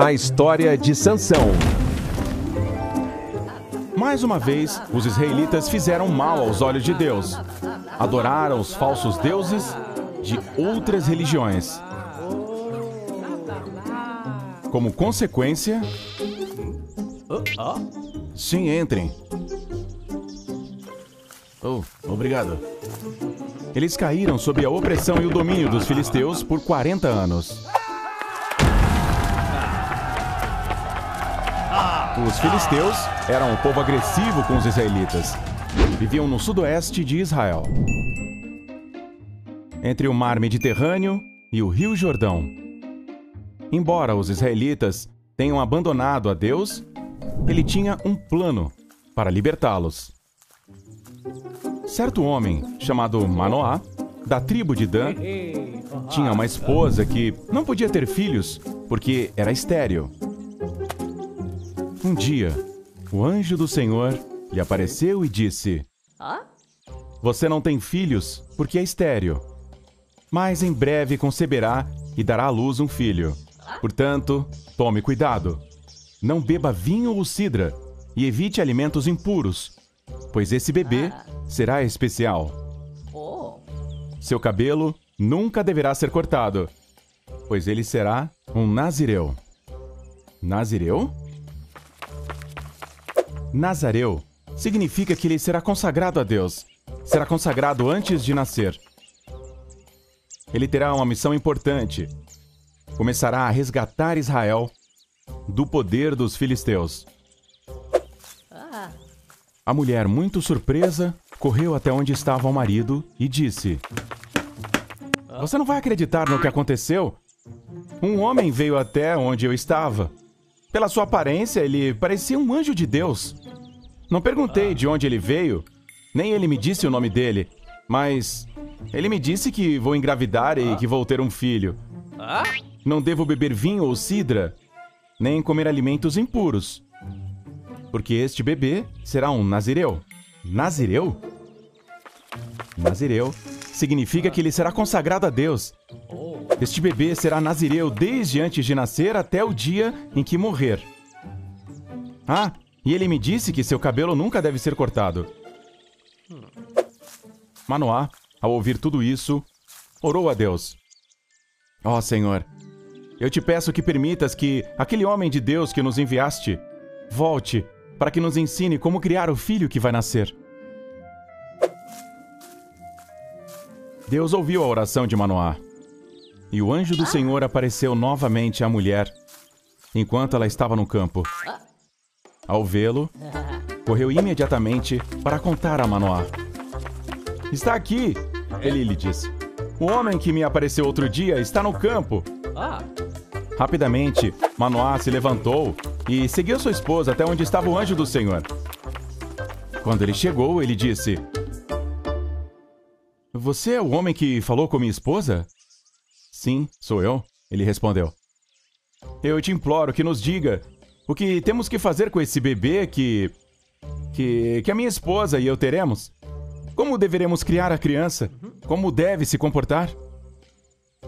A história de Sansão. Mais uma vez, os israelitas fizeram mal aos olhos de Deus. Adoraram os falsos deuses de outras religiões. Como consequência... Sim, entrem. Oh, obrigado. Eles caíram sob a opressão e o domínio dos filisteus por 40 anos. Os filisteus eram um povo agressivo com os israelitas. Viviam no sudoeste de Israel, entre o mar Mediterrâneo e o rio Jordão. Embora os israelitas tenham abandonado a Deus, ele tinha um plano para libertá-los. Certo homem, chamado Manoá, da tribo de Dan, tinha uma esposa que não podia ter filhos porque era estéril. Um dia, o anjo do Senhor lhe apareceu e disse: Você não tem filhos porque é estéril, mas em breve conceberá e dará à luz um filho. Portanto, tome cuidado. Não beba vinho ou cidra e evite alimentos impuros, pois esse bebê será especial. Seu cabelo nunca deverá ser cortado, pois ele será um nazireu. Nazireu? Nazareu significa que ele será consagrado a Deus. Será consagrado antes de nascer. Ele terá uma missão importante. Começará a resgatar Israel do poder dos filisteus. A mulher, muito surpresa, correu até onde estava o marido e disse: Você não vai acreditar no que aconteceu? Um homem veio até onde eu estava. Pela sua aparência, ele parecia um anjo de Deus. Não perguntei de onde ele veio, nem ele me disse o nome dele, mas ele me disse que vou engravidar e que vou ter um filho. Não devo beber vinho ou cidra, nem comer alimentos impuros, porque este bebê será um nazireu. Nazireu? Nazireu significa que ele será consagrado a Deus. Este bebê será nazireu desde antes de nascer até o dia em que morrer. E ele me disse que seu cabelo nunca deve ser cortado. Manoá, ao ouvir tudo isso, orou a Deus: Ó Senhor, eu te peço que permitas que aquele homem de Deus que nos enviaste volte para que nos ensine como criar o filho que vai nascer. Deus ouviu a oração de Manoá. E o anjo do Senhor apareceu novamente à mulher, enquanto ela estava no campo. Ao vê-lo, correu imediatamente para contar a Manoá. Está aqui, ele lhe disse. O homem que me apareceu outro dia está no campo. Rapidamente, Manoá se levantou e seguiu sua esposa até onde estava o anjo do Senhor. Quando ele chegou, ele disse: Você é o homem que falou com minha esposa? Sim, sou eu, ele respondeu. Eu te imploro que nos diga o que temos que fazer com esse bebê que a minha esposa e eu teremos. Como deveremos criar a criança? Como deve se comportar?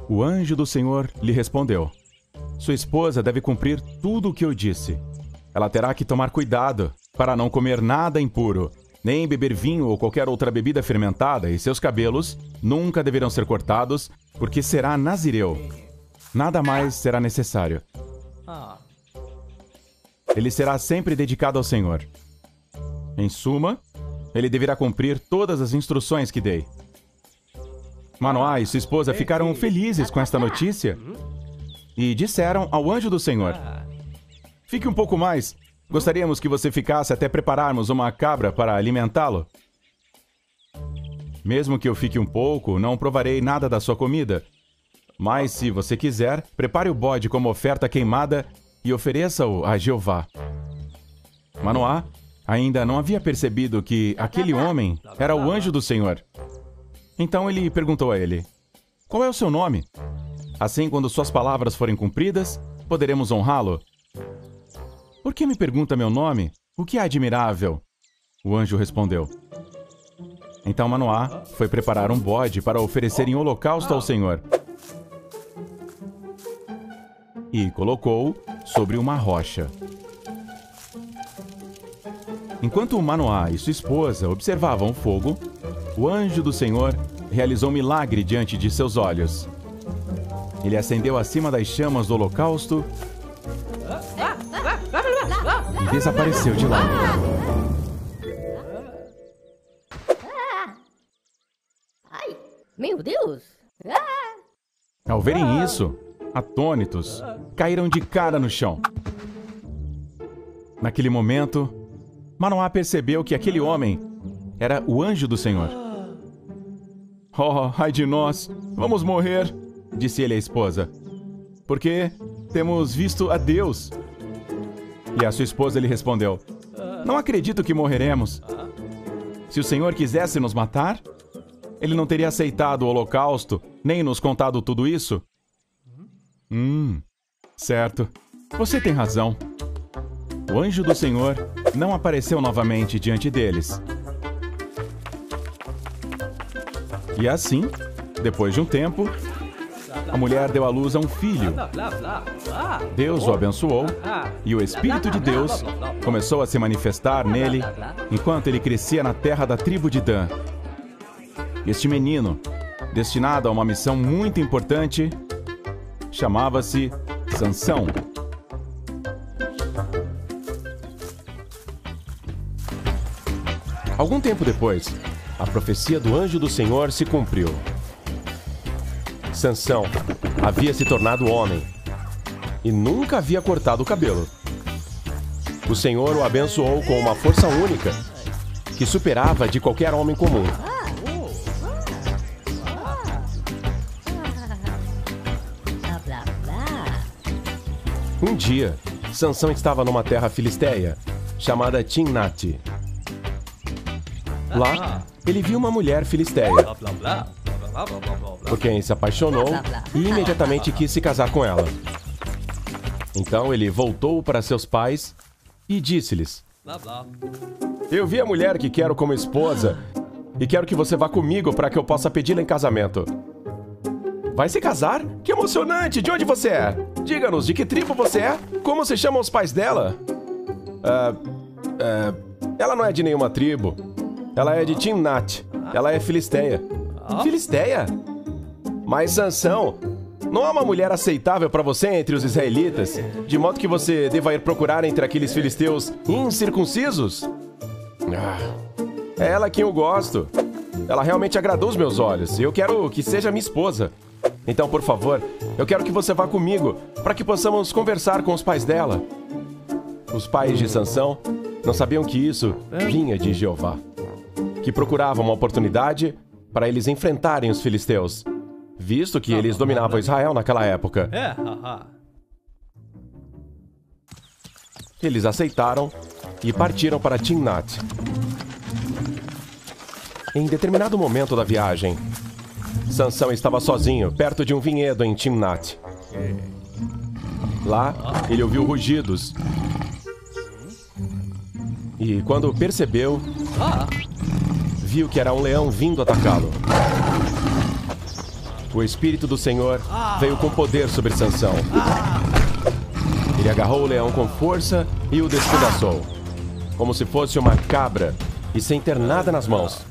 O anjo do Senhor lhe respondeu: Sua esposa deve cumprir tudo o que eu disse. Ela terá que tomar cuidado para não comer nada impuro, nem beber vinho ou qualquer outra bebida fermentada, e seus cabelos nunca deverão ser cortados, porque será nazireu. Nada mais será necessário. Ele será sempre dedicado ao Senhor. Em suma, ele deverá cumprir todas as instruções que dei. Manoá e sua esposa ficaram felizes com esta notícia e disseram ao anjo do Senhor: Fique um pouco mais. Gostaríamos que você ficasse até prepararmos uma cabra para alimentá-lo. Mesmo que eu fique um pouco, não provarei nada da sua comida. Mas, se você quiser, prepare o bode como oferta queimada e ofereça-o a Jeová. Manoá ainda não havia percebido que aquele homem era o anjo do Senhor. Então ele perguntou a ele: Qual é o seu nome? Assim, quando suas palavras forem cumpridas, poderemos honrá-lo. Por que me pergunta meu nome? O que é admirável? O anjo respondeu. Então Manoá foi preparar um bode para oferecer em holocausto ao Senhor. E colocou-o sobre uma rocha. Enquanto Manoá e sua esposa observavam o fogo, o anjo do Senhor realizou um milagre diante de seus olhos. Ele acendeu acima das chamas do holocausto e desapareceu de lá. Ai, meu Deus! Ao verem isso, atônitos, caíram de cara no chão. Naquele momento, Manoá percebeu que aquele homem era o anjo do Senhor. Oh, ai de nós, vamos morrer, disse ele à esposa, porque temos visto a Deus. E a sua esposa lhe respondeu: não acredito que morreremos. Se o Senhor quisesse nos matar, ele não teria aceitado o holocausto, nem nos contado tudo isso? Certo. Você tem razão. O anjo do Senhor não apareceu novamente diante deles. E assim, depois de um tempo, a mulher deu à luz a um filho. Deus o abençoou e o Espírito de Deus começou a se manifestar nele enquanto ele crescia na terra da tribo de Dan. Este menino, destinado a uma missão muito importante, chamava-se Sansão. Algum tempo depois, a profecia do anjo do Senhor se cumpriu. Sansão havia se tornado homem e nunca havia cortado o cabelo. O Senhor o abençoou com uma força única que superava a de qualquer homem comum. Um dia, Sansão estava numa terra filisteia chamada Timnate. Lá, ele viu uma mulher filisteia, por quem se apaixonou e imediatamente quis se casar com ela. Então ele voltou para seus pais e disse-lhes: eu vi a mulher que quero como esposa e quero que você vá comigo para que eu possa pedi-la em casamento. Vai se casar? Que emocionante! De onde você é? Diga-nos, de que tribo você é? Como se chamam os pais dela? Ela não é de nenhuma tribo. Ela é de Timnate. Ela é filisteia. Filisteia? Mas Sansão, não há uma mulher aceitável para você entre os israelitas, de modo que você deva ir procurar entre aqueles filisteus incircuncisos? É ela quem eu gosto. Ela realmente agradou os meus olhos e eu quero que seja minha esposa. Então, por favor, eu quero que você vá comigo para que possamos conversar com os pais dela. Os pais de Sansão não sabiam que isso vinha de Jeová, que procurava uma oportunidade para eles enfrentarem os filisteus, visto que eles dominavam Israel naquela época. Eles aceitaram e partiram para Timnate. Em determinado momento da viagem, Sansão estava sozinho, perto de um vinhedo em Timnate. Lá, ele ouviu rugidos. E quando percebeu, viu que era um leão vindo atacá-lo. O Espírito do Senhor veio com poder sobre Sansão. Ele agarrou o leão com força e o despedaçou, como se fosse uma cabra, e sem ter nada nas mãos.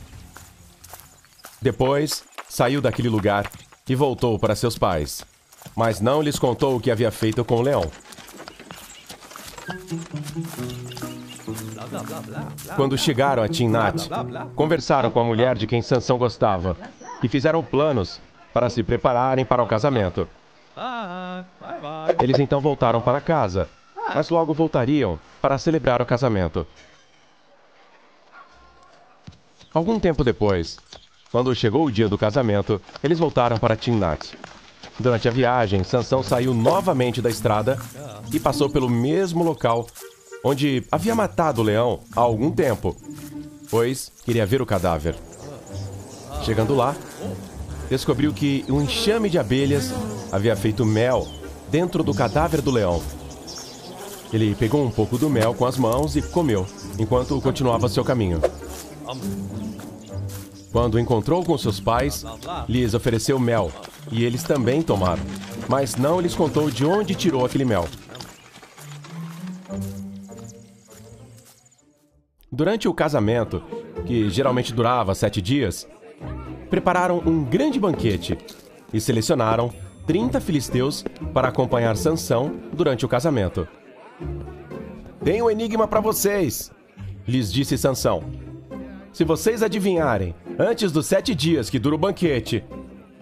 Depois, saiu daquele lugar e voltou para seus pais, mas não lhes contou o que havia feito com o leão. Quando chegaram a Timnate, conversaram com a mulher de quem Sansão gostava e fizeram planos para se prepararem para o casamento. Eles então voltaram para casa, mas logo voltariam para celebrar o casamento. Algum tempo depois, quando chegou o dia do casamento, eles voltaram para Timnate. Durante a viagem, Sansão saiu novamente da estrada e passou pelo mesmo local onde havia matado o leão há algum tempo, pois queria ver o cadáver. Chegando lá, descobriu que um enxame de abelhas havia feito mel dentro do cadáver do leão. Ele pegou um pouco do mel com as mãos e comeu, enquanto continuava seu caminho. Quando encontrou com seus pais, lhes ofereceu mel, e eles também tomaram, mas não lhes contou de onde tirou aquele mel. Durante o casamento, que geralmente durava 7 dias, prepararam um grande banquete e selecionaram 30 filisteus para acompanhar Sansão durante o casamento. "Tenho um enigma para vocês", lhes disse Sansão. "Se vocês adivinharem antes dos 7 dias que dura o banquete,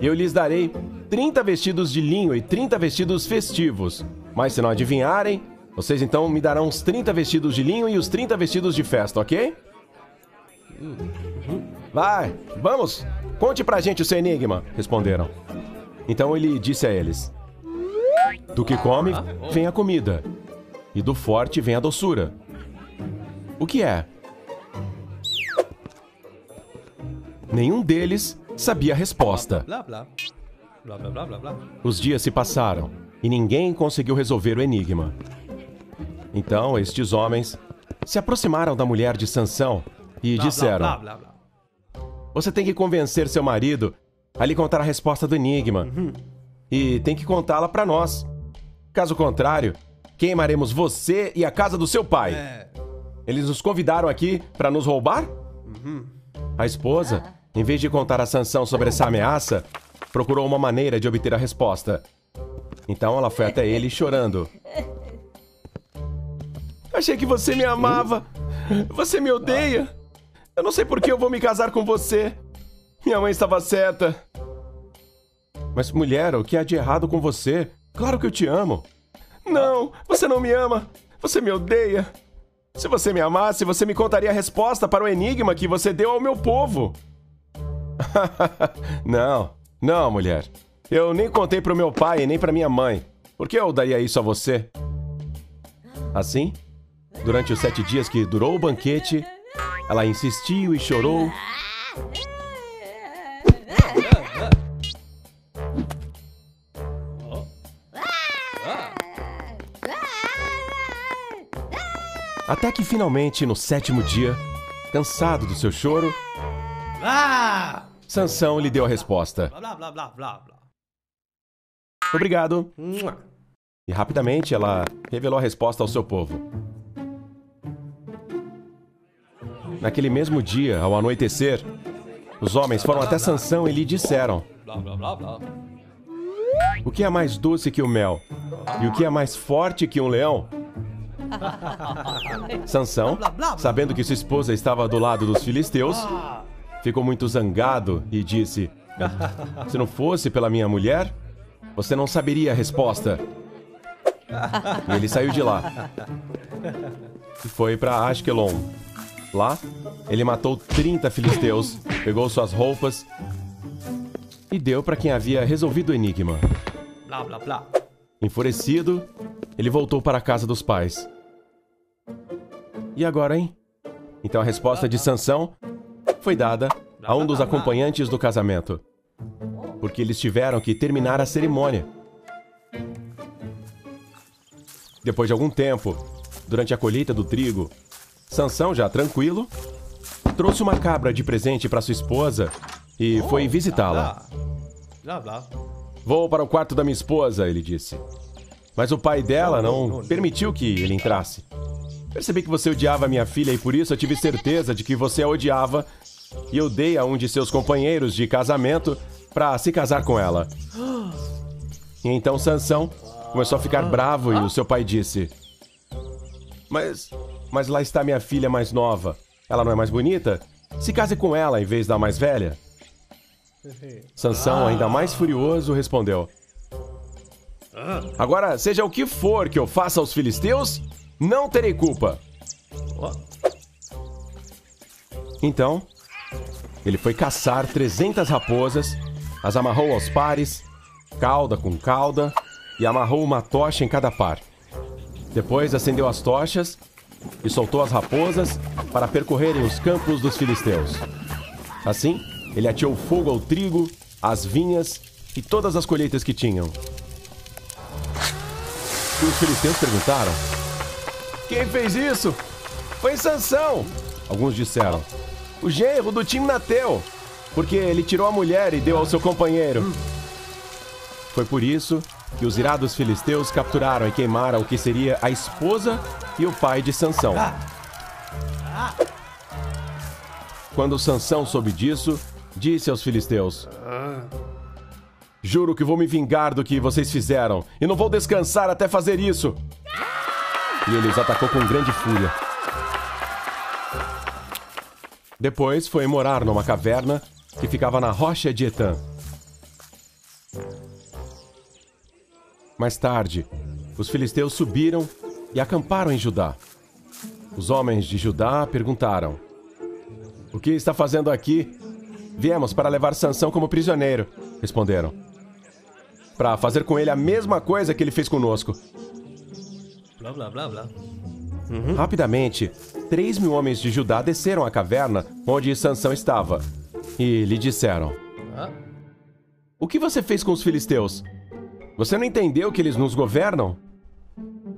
eu lhes darei 30 vestidos de linho e 30 vestidos festivos. Mas se não adivinharem, vocês então me darão os 30 vestidos de linho e os 30 vestidos de festa, ok?" "Vai, vamos, conte pra gente o seu enigma", responderam. Então ele disse a eles: "Do que come, vem a comida, e do forte vem a doçura. O que é?" Nenhum deles sabia a resposta. Os dias se passaram e ninguém conseguiu resolver o enigma. Então estes homens se aproximaram da mulher de Sansão e disseram: "Você tem que convencer seu marido a lhe contar a resposta do enigma. E tem que contá-la para nós. Caso contrário, queimaremos você e a casa do seu pai. Eles nos convidaram aqui para nos roubar?" A esposa, em vez de contar a Sansão sobre essa ameaça, procurou uma maneira de obter a resposta. Então ela foi até ele chorando. "Achei que você me amava. Você me odeia. Eu não sei por que eu vou me casar com você. Minha mãe estava certa." "Mas, mulher, o que há de errado com você? Claro que eu te amo." "Não, você não me ama. Você me odeia. Se você me amasse, você me contaria a resposta para o enigma que você deu ao meu povo." Não, mulher. Eu nem contei para o meu pai e nem para minha mãe. Por que eu daria isso a você?" Assim, durante os 7 dias que durou o banquete, ela insistiu e chorou. Até que finalmente, no 7º dia, cansado do seu choro, Sansão lhe deu a resposta. "Obrigado." E rapidamente ela revelou a resposta ao seu povo. Naquele mesmo dia, ao anoitecer, os homens foram até Sansão e lhe disseram: "O que é mais doce que o mel? E o que é mais forte que um leão?" Sansão, sabendo que sua esposa estava do lado dos filisteus, ficou muito zangado e disse: "Se não fosse pela minha mulher, você não saberia a resposta." E ele saiu de lá e foi para Asquelon. Lá, ele matou 30 filisteus, pegou suas roupas e deu para quem havia resolvido o enigma. Enfurecido, ele voltou para a casa dos pais. E agora, hein? Então a resposta de Sansão foi dada a um dos acompanhantes do casamento, porque eles tiveram que terminar a cerimônia. Depois de algum tempo, durante a colheita do trigo, Sansão, já tranquilo, trouxe uma cabra de presente para sua esposa e foi visitá-la. "Vou para o quarto da minha esposa", ele disse. Mas o pai dela não permitiu que ele entrasse. "Percebi que você odiava minha filha e por isso eu tive certeza de que você a odiava e eu dei a um de seus companheiros de casamento para se casar com ela." E então Sansão começou a ficar bravo e o seu pai disse: Mas lá está minha filha mais nova. Ela não é mais bonita? Se case com ela em vez da mais velha." Sansão, ainda mais furioso, respondeu: "Agora, seja o que for que eu faça aos filisteus, não terei culpa." Então, ele foi caçar 300 raposas, as amarrou aos pares, cauda com cauda, e amarrou uma tocha em cada par. Depois acendeu as tochas e soltou as raposas para percorrerem os campos dos filisteus. Assim, ele ateou fogo ao trigo, às vinhas e todas as colheitas que tinham. E os filisteus perguntaram: "Quem fez isso?" "Foi Sansão", alguns disseram. "O genro do Timnateu, porque ele tirou a mulher e deu ao seu companheiro." Foi por isso que os irados filisteus capturaram e queimaram o que seria a esposa e o pai de Sansão. Quando Sansão soube disso, disse aos filisteus: "Juro que vou me vingar do que vocês fizeram, e não vou descansar até fazer isso." E ele os atacou com grande fúria. Depois foi morar numa caverna que ficava na rocha de Etã. Mais tarde, os filisteus subiram e acamparam em Judá. Os homens de Judá perguntaram: "O que está fazendo aqui?" "Viemos para levar Sansão como prisioneiro", responderam. "Para fazer com ele a mesma coisa que ele fez conosco." Blá, blá, blá, blá. Rapidamente, 3.000 homens de Judá desceram à caverna onde Sansão estava e lhe disseram: "O que você fez com os filisteus? Você não entendeu que eles nos governam?"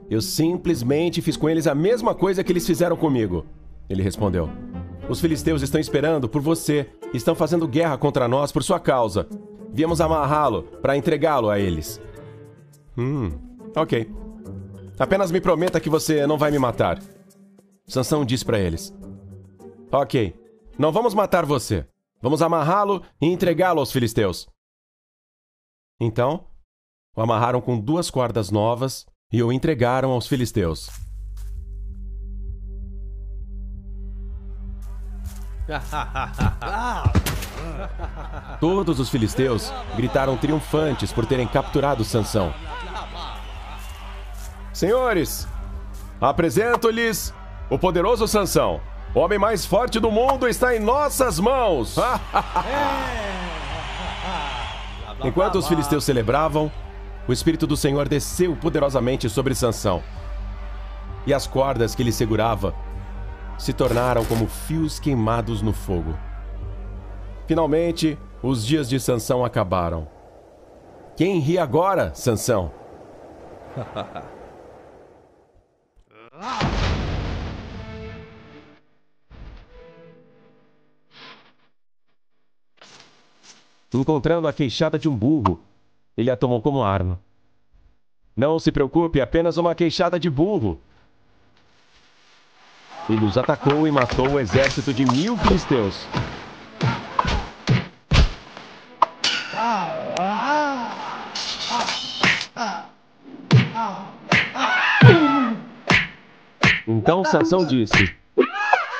"Eu simplesmente fiz com eles a mesma coisa que eles fizeram comigo", ele respondeu. "Os filisteus estão esperando por você e estão fazendo guerra contra nós por sua causa. Viemos amarrá-lo para entregá-lo a eles." Ok. "Apenas me prometa que você não vai me matar." Sansão disse para eles: "Ok, não vamos matar você. Vamos amarrá-lo e entregá-lo aos filisteus." Então, o amarraram com 2 cordas novas e o entregaram aos filisteus. Todos os filisteus gritaram triunfantes por terem capturado Sansão. "Senhores, apresento-lhes o poderoso Sansão. O homem mais forte do mundo está em nossas mãos." Enquanto os filisteus celebravam, o Espírito do Senhor desceu poderosamente sobre Sansão. E as cordas que ele segurava se tornaram como fios queimados no fogo. Finalmente, os dias de Sansão acabaram. "Quem ri agora, Sansão?" Encontrando a queixada de um burro, ele a tomou como arma. "Não se preocupe, apenas uma queixada de burro." Ele os atacou e matou o exército de 1.000 filisteus. Então Sansão disse: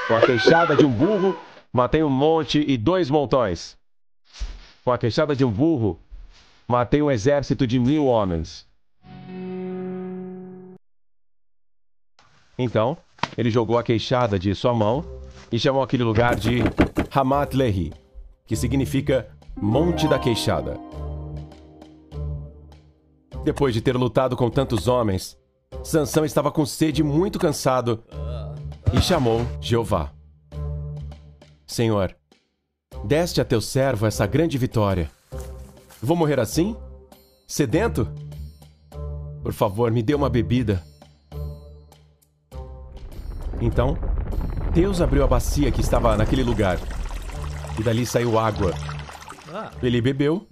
"Com a queixada de um burro, matei um monte e 2 montões. Com a queixada de um burro, matei um exército de 1.000 homens." Então, ele jogou a queixada de sua mão e chamou aquele lugar de Hamat Lehi, que significa Monte da Queixada. Depois de ter lutado com tantos homens, Sansão estava com sede e muito cansado e chamou Jeová: "Senhor, deste a teu servo essa grande vitória. Vou morrer assim? Sedento? Por favor, me dê uma bebida." Então, Deus abriu a bacia que estava naquele lugar, e dali saiu água. Ele bebeu,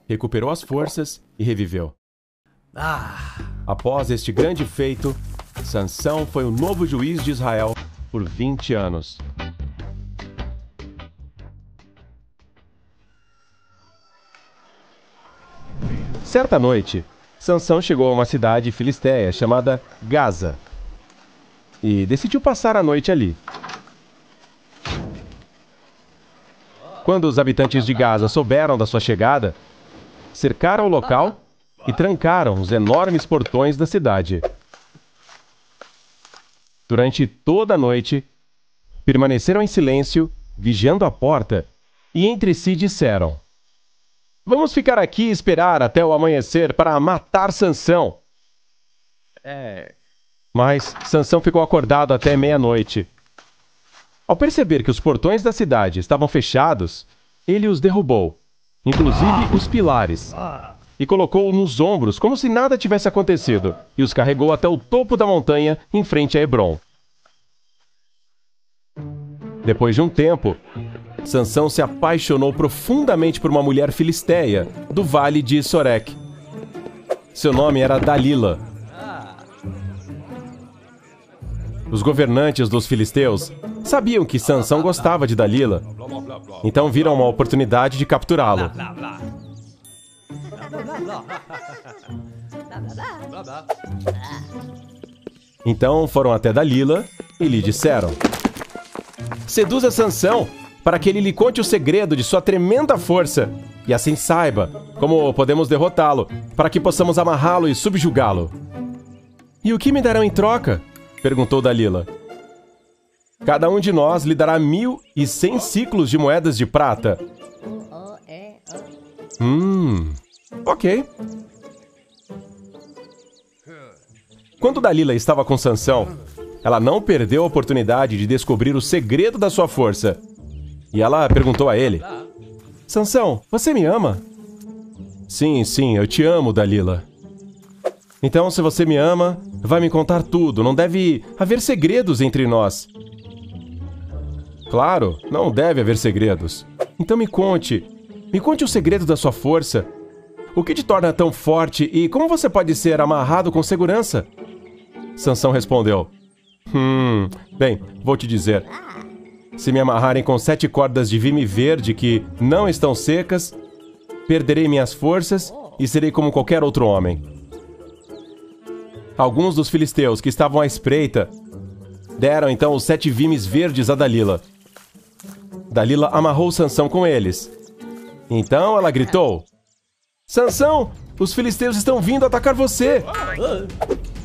recuperou as forças e reviveu. Após este grande feito, Sansão foi o novo juiz de Israel por 20 anos. Certa noite, Sansão chegou a uma cidade filisteia chamada Gaza e decidiu passar a noite ali. Quando os habitantes de Gaza souberam da sua chegada, cercaram o local e trancaram os enormes portões da cidade. Durante toda a noite, permaneceram em silêncio, vigiando a porta, e entre si disseram: "Vamos ficar aqui e esperar até o amanhecer para matar Sansão." Mas Sansão ficou acordado até meia-noite. Ao perceber que os portões da cidade estavam fechados, ele os derrubou, inclusive os pilares, e colocou-os nos ombros como se nada tivesse acontecido, e os carregou até o topo da montanha em frente a Hebrom. Depois de um tempo, Sansão se apaixonou profundamente por uma mulher filisteia do vale de Sorek. Seu nome era Dalila. Os governantes dos filisteus sabiam que Sansão gostava de Dalila, então viram uma oportunidade de capturá-lo. Então foram até Dalila e lhe disseram: seduza Sansão para que ele lhe conte o segredo de sua tremenda força, e assim saiba como podemos derrotá-lo, para que possamos amarrá-lo e subjugá-lo. E o que me darão em troca? Perguntou Dalila. Cada um de nós lhe dará 1.100 ciclos de moedas de prata. Ok. Quando Dalila estava com Sansão, ela não perdeu a oportunidade de descobrir o segredo da sua força. E ela perguntou a ele: Sansão, você me ama? Sim, eu te amo, Dalila. Então, se você me ama, vai me contar tudo. Não deve haver segredos entre nós. Claro, não deve haver segredos. Então me conte. Me conte o segredo da sua força. O que te torna tão forte e como você pode ser amarrado com segurança? Sansão respondeu: bem, vou te dizer. Se me amarrarem com 7 cordas de vime verde que não estão secas, perderei minhas forças e serei como qualquer outro homem. Alguns dos filisteus que estavam à espreita deram então os 7 vimes verdes a Dalila. Dalila amarrou Sansão com eles. Então ela gritou: Sansão, os filisteus estão vindo atacar você!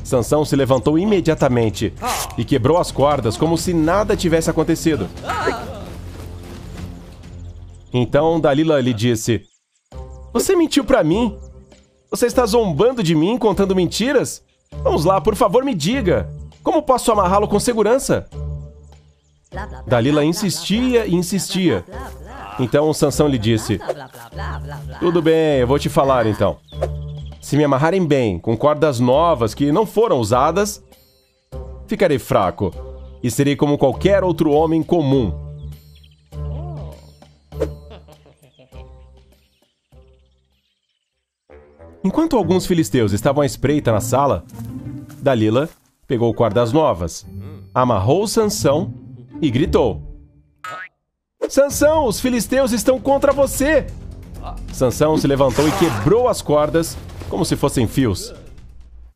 Sansão se levantou imediatamente e quebrou as cordas como se nada tivesse acontecido. Então Dalila lhe disse: você mentiu pra mim? Você está zombando de mim, contando mentiras? Vamos lá, por favor, me diga. Como posso amarrá-lo com segurança? Dalila insistia e insistia. Então Sansão lhe disse: tudo bem, eu vou te falar então. Se me amarrarem bem, com cordas novas que não foram usadas, ficarei fraco e serei como qualquer outro homem comum. Enquanto alguns filisteus estavam à espreita na sala, Dalila pegou cordas novas, amarrou Sansão e gritou: Sansão, os filisteus estão contra você! Sansão se levantou e quebrou as cordas como se fossem fios.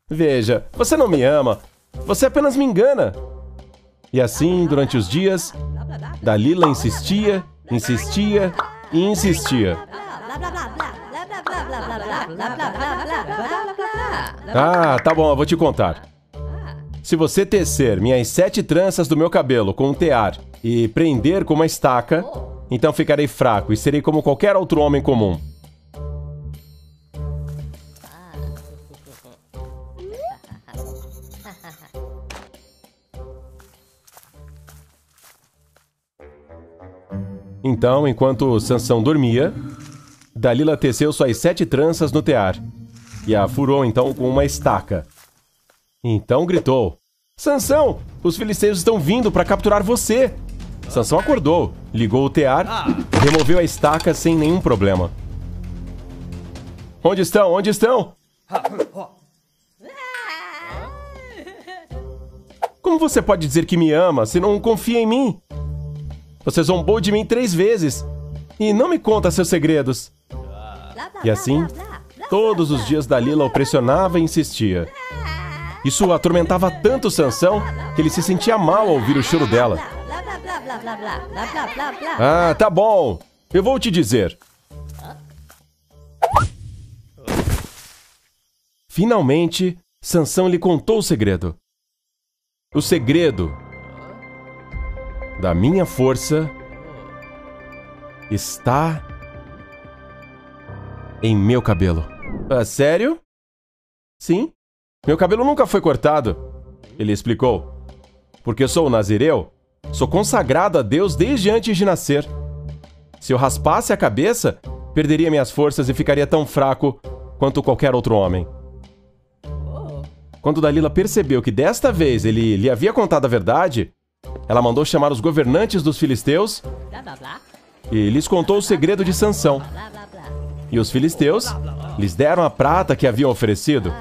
Veja, você não me ama, você apenas me engana. E assim, durante os dias, Dalila insistia e insistia. Tá bom, eu vou te contar. Se você tecer minhas 7 tranças do meu cabelo com um tear e prender com uma estaca, então ficarei fraco e serei como qualquer outro homem comum. Então, enquanto Sansão dormia, Dalila teceu suas 7 tranças no tear e a furou então com uma estaca. Então gritou: Sansão, os filisteus estão vindo para capturar você! Sansão acordou, ligou o tear e removeu a estaca sem nenhum problema. Onde estão? Onde estão? Como você pode dizer que me ama se não confia em mim? Você zombou de mim 3 vezes e não me conta seus segredos. E assim, todos os dias Dalila o pressionava e insistia. Isso atormentava tanto Sansão que ele se sentia mal ao ouvir o choro dela. Tá bom, eu vou te dizer. Finalmente, Sansão lhe contou o segredo. O segredo da minha força está em meu cabelo. Sério? Sim. Meu cabelo nunca foi cortado, ele explicou. Porque eu sou nazireu, sou consagrado a Deus desde antes de nascer. Se eu raspasse a cabeça, perderia minhas forças e ficaria tão fraco quanto qualquer outro homem. Quando Dalila percebeu que desta vez ele lhe havia contado a verdade, ela mandou chamar os governantes dos filisteus e lhes contou o segredo de Sansão. E os filisteus lhes deram a prata que haviam oferecido.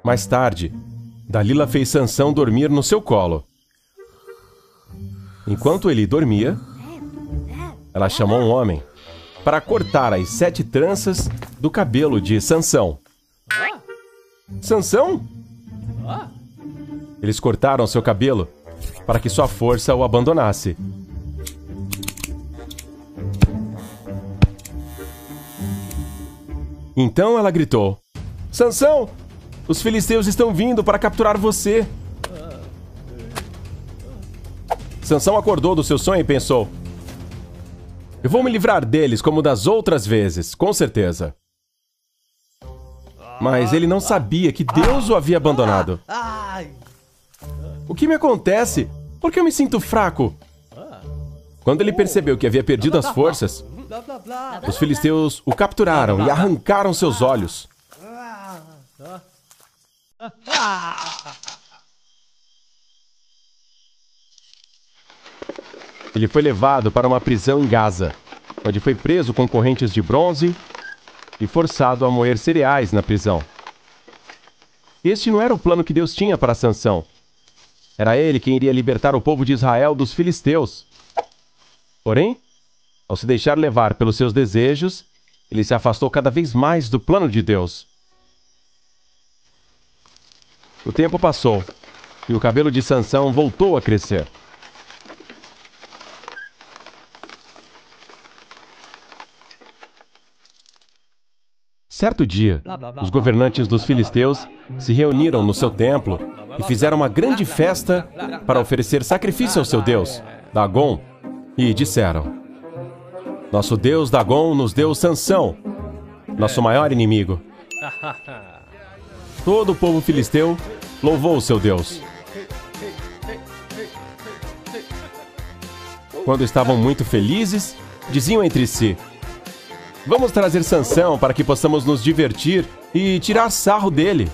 Mais tarde, Dalila fez Sansão dormir no seu colo. Enquanto ele dormia, ela chamou um homem para cortar as 7 tranças do cabelo de Sansão. Sansão? Eles cortaram seu cabelo para que sua força o abandonasse. Então ela gritou: Sansão, os filisteus estão vindo para capturar você. Sansão acordou do seu sonho e pensou: eu vou me livrar deles como das outras vezes, com certeza. Mas ele não sabia que Deus o havia abandonado. O que me acontece? Por que eu me sinto fraco? Quando ele percebeu que havia perdido as forças, os filisteus o capturaram e arrancaram seus olhos. Ele foi levado para uma prisão em Gaza, onde foi preso com correntes de bronze e forçado a moer cereais na prisão. Este não era o plano que Deus tinha para Sansão. Era ele quem iria libertar o povo de Israel dos filisteus. Porém, ao se deixar levar pelos seus desejos, ele se afastou cada vez mais do plano de Deus. O tempo passou e o cabelo de Sansão voltou a crescer. Certo dia, os governantes dos filisteus se reuniram no seu templo e fizeram uma grande festa para oferecer sacrifício ao seu deus, Dagom, e disseram: nosso deus Dagom nos deu Sansão, nosso maior inimigo. Todo o povo filisteu louvou o seu deus. Quando estavam muito felizes, diziam entre si: vamos trazer Sansão para que possamos nos divertir e tirar sarro dele.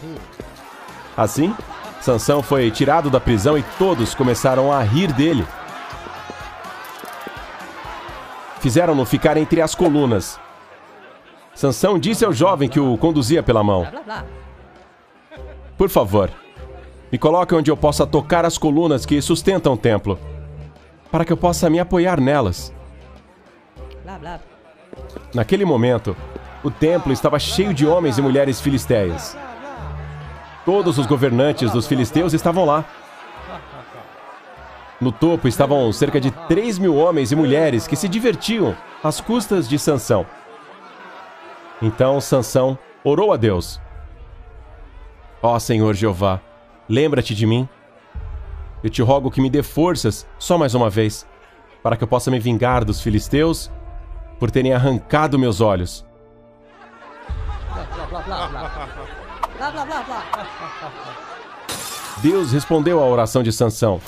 Assim, Sansão foi tirado da prisão e todos começaram a rir dele. Fizeram-no ficar entre as colunas. Sansão disse ao jovem que o conduzia pela mão: por favor, me coloque onde eu possa tocar as colunas que sustentam o templo, para que eu possa me apoiar nelas. Naquele momento, o templo estava cheio de homens e mulheres filisteias. Todos os governantes dos filisteus estavam lá. No topo estavam cerca de 3.000 homens e mulheres que se divertiam às custas de Sansão. Então Sansão orou a Deus: ó Senhor Jeová, lembra-te de mim. Eu te rogo que me dê forças só mais uma vez, para que eu possa me vingar dos filisteus por terem arrancado meus olhos. Deus respondeu à oração de Sansão.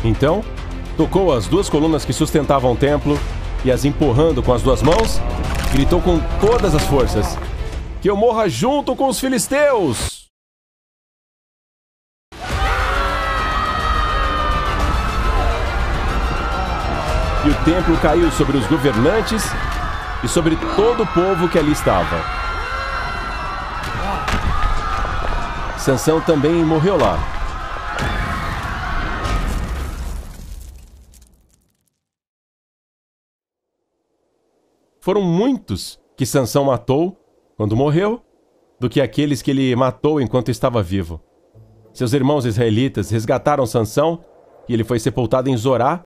Então, tocou as 2 colunas que sustentavam o templo e, as empurrando com as 2 mãos, gritou com todas as forças: que eu morra junto com os filisteus! E o templo caiu sobre os governantes e sobre todo o povo que ali estava. Sansão também morreu lá. Foram muitos que Sansão matou quando morreu, do que aqueles que ele matou enquanto estava vivo. Seus irmãos israelitas resgataram Sansão e ele foi sepultado em Zorá,